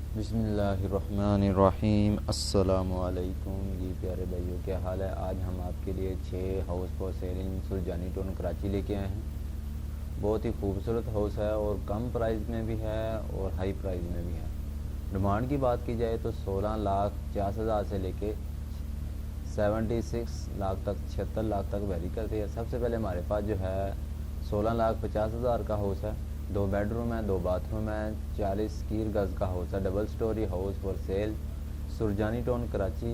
بسم اللہ الرحمن الرحیم۔ السلام علیکم جی پیارے بھائیوں، کیا حال ہے؟ آج ہم آپ کے لیے 6 house for cell in Surjani town Karachi لے کے آئے ہیں۔ بہت ہی خوبصورت ہاؤس ہے اور کم پرائز میں بھی ہے اور ہائی پرائز میں بھی ہے۔ ڈیمانڈ کی بات کی جائے تو 16,50,000 سے لے کے 76 لاکھ تک 76 لاکھ تک ویری کرتی ہے۔ سب سے پہلے ہمارے پاس جو ہے 16,50,000 کا ہاؤس ہے، 2 بیڈ روم ہے، 2 باتھ روم ہے، 40 اسکوائر گز کا ہاؤس ہے، double story house for sale Surjani town Karachi.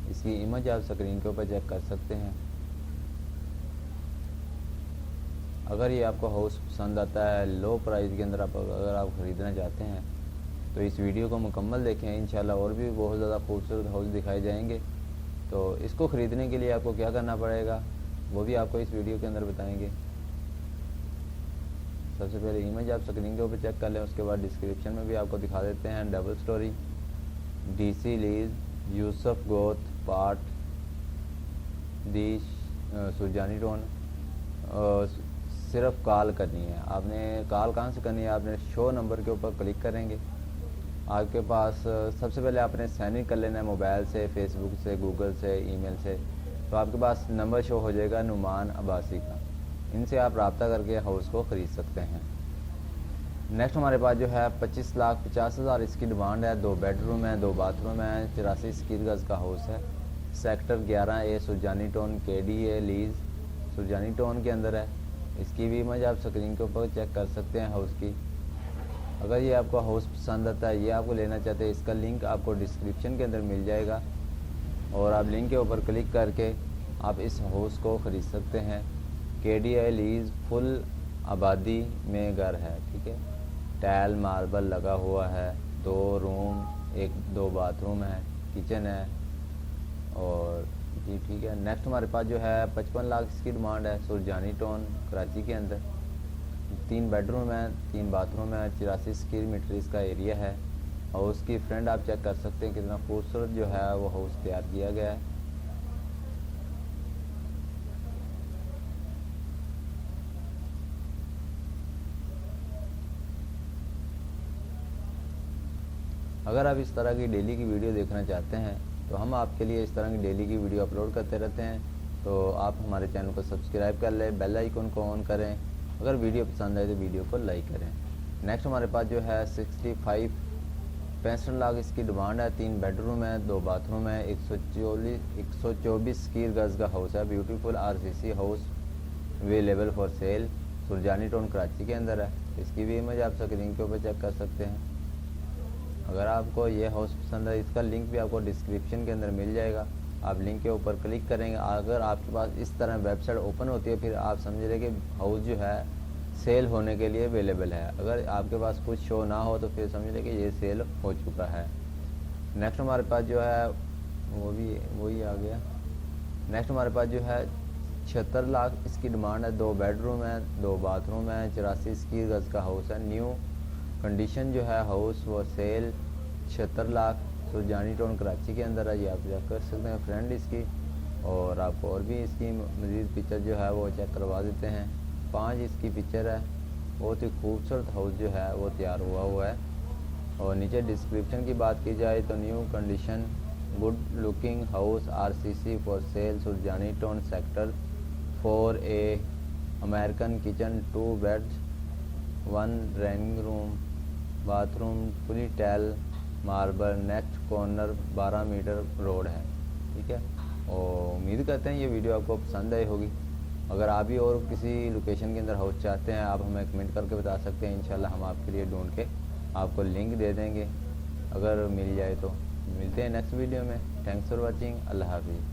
اس کی امیج آپ اسکرین کے اوپر چیک کر سکتے ہیں۔ اگر یہ آپ کو ہاؤس پسند آتا ہے لو پرائز کے اندر اگر آپ خریدنا چاہتے ہیں تو اس ویڈیو کو مکمل دیکھیں، انشاءاللہ اور بھی بہت زیادہ خوبصورت ہاؤس دکھائے جائیں گے۔ تو اس کو خریدنے کے لیے آپ کو کیا کرنا پڑے گا وہ بھی آپ کو اس ویڈیو کے اندر بتائیں گے۔ سب سے پہلے امیج آپ اسکرین کے اوپر چیک کر لیں، اس کے بعد ڈسکرپشن میں بھی آپ کو دکھا دیتے ہیں۔ Double story D C lease Yousuf Goth part the Surjani town. صرف کال کرنی ہے، آپ نے کال کہاں سے کرنی ہے؟ آپ نے شو نمبر کے اوپر کلک کریں گے۔ آپ کے پاس سب سے پہلے آپ نے سائن ان کر لینا ہے موبائل سے، فیس بک سے، گوگل سے، ای میل سے۔ تو آپ کے پاس نمبر شو ہو جائے گا نعمان عباسی کا، ان سے آپ رابطہ کر کے ہاؤس کو خرید سکتے ہیں۔ نیکسٹ ہمارے پاس جو ہے 25,50,000 اس کی ڈیمانڈ ہے، 2 بیڈ روم ہے، 2 باتھ روم ہے، 84 اسکوائر گز کا ہاؤس ہے، sector 11A Surjani town KDA lease Surjani town کے اندر ہے۔ اس کی بھی امیج آپ اسکرین کے اوپر چیک کر سکتے ہیں ہاؤس کی۔ اگر یہ آپ کو ہاؤس پسند آتا ہے، یہ آپ کو لینا چاہتے ہیں، اس کا لنک آپ کو ڈسکرپشن کے اندر مل جائے گا اور آپ لنک کے اوپر کلک کر کے آپ اس ہاؤس کو خرید سکتے ہیں۔ KDA لیز فل آبادی میں گھر ہے، ٹھیک ہے، ٹائل ماربل لگا ہوا ہے، 2 روم 2 باتھ روم ہے، کچن ہے اور جی ٹھیک ہے۔ نیکسٹ ہمارے پاس جو ہے 55 لاکھ اس کی ڈیمانڈ ہے، سرجانی ٹون کراچی کے اندر، 3 بیڈ روم ہے، 3 باتھ روم ہے، 84 اسکوائر میٹر اس کا ایریا ہے۔ اور اس کی فرنٹ آپ چیک کر سکتے ہیں کتنا خوبصورت جو ہے وہ ہاؤس تیار کیا گیا ہے۔ اگر آپ اس طرح کی ڈیلی کی ویڈیو دیکھنا چاہتے ہیں تو ہم آپ کے لیے اس طرح کی ڈیلی کی ویڈیو اپلوڈ کرتے رہتے ہیں، تو آپ ہمارے چینل کو سبسکرائب کر لیں، بیل آئیکن کو آن کریں، اگر ویڈیو پسند آئے تو ویڈیو کو لائک کریں۔ نیکسٹ ہمارے پاس جو ہے 65 لاکھ اس کی ڈیمانڈ ہے، 3 بیڈ روم ہے، 2 باتھ روم ہے، 124 اسکوائر گز کا ہاؤس ہے، beautiful RCC house available for sale Surjani town Karachi کے اندر ہے۔ اس کی بھی امیج آپ اسکرین کے اوپر چیک کر سکتے ہیں۔ اگر آپ کو یہ ہاؤس پسند ہے، اس کا لنک بھی آپ کو ڈسکرپشن کے اندر مل جائے گا، آپ لنک کے اوپر کلک کریں گے۔ اگر آپ کے پاس اس طرح ویب سائٹ اوپن ہوتی ہے پھر آپ سمجھ رہے کہ ہاؤس جو ہے سیل ہونے کے لیے اویلیبل ہے، اگر آپ کے پاس کچھ شو نہ ہو تو پھر سمجھ لیں کہ یہ سیل ہو چکا ہے۔ نیکسٹ ہمارے پاس جو ہے وہی آ گیا۔ نیکسٹ ہمارے پاس جو ہے 76 لاکھ اس کی ڈیمانڈ ہے، 2 بیڈ روم ہے، 2 باتھ روم ہے، 84 اسکوائر گز کا ہاؤس ہے، نیو کنڈیشن جو ہے ہاؤس وہ سیل 76 لاکھ سرجانی ٹون کراچی کے اندر ہے۔ یہ آپ چیک کر سکتے ہیں فرینڈ اس کی، اور آپ کو اور بھی اس کی مزید پکچر جو ہے وہ چیک کروا دیتے ہیں۔ 5 اس کی پکچر ہے، بہت ہی خوبصورت ہاؤس جو ہے وہ تیار ہوا ہے۔ اور نیچے ڈسکرپشن کی بات کی جائے تو new condition good looking house RCC for sale Surjani town sector 4A American kitchen 2 beds 1 drawing room bathroom fully tile marble next corner 12 metre road ہے، ٹھیک ہے۔ اور امید کرتے ہیں یہ ویڈیو آپ کو پسند آئی ہوگی۔ اگر آپ بھی اور کسی لوکیشن کے اندر ہاؤس چاہتے ہیں آپ ہمیں کمنٹ کر کے بتا سکتے ہیں، انشاءاللہ ہم آپ کے لیے ڈھونڈ کے آپ کو لنک دے دیں گے اگر مل جائے تو۔ ملتے ہیں نیکسٹ ویڈیو میں۔ تھینکس فار واچنگ، اللہ حافظ۔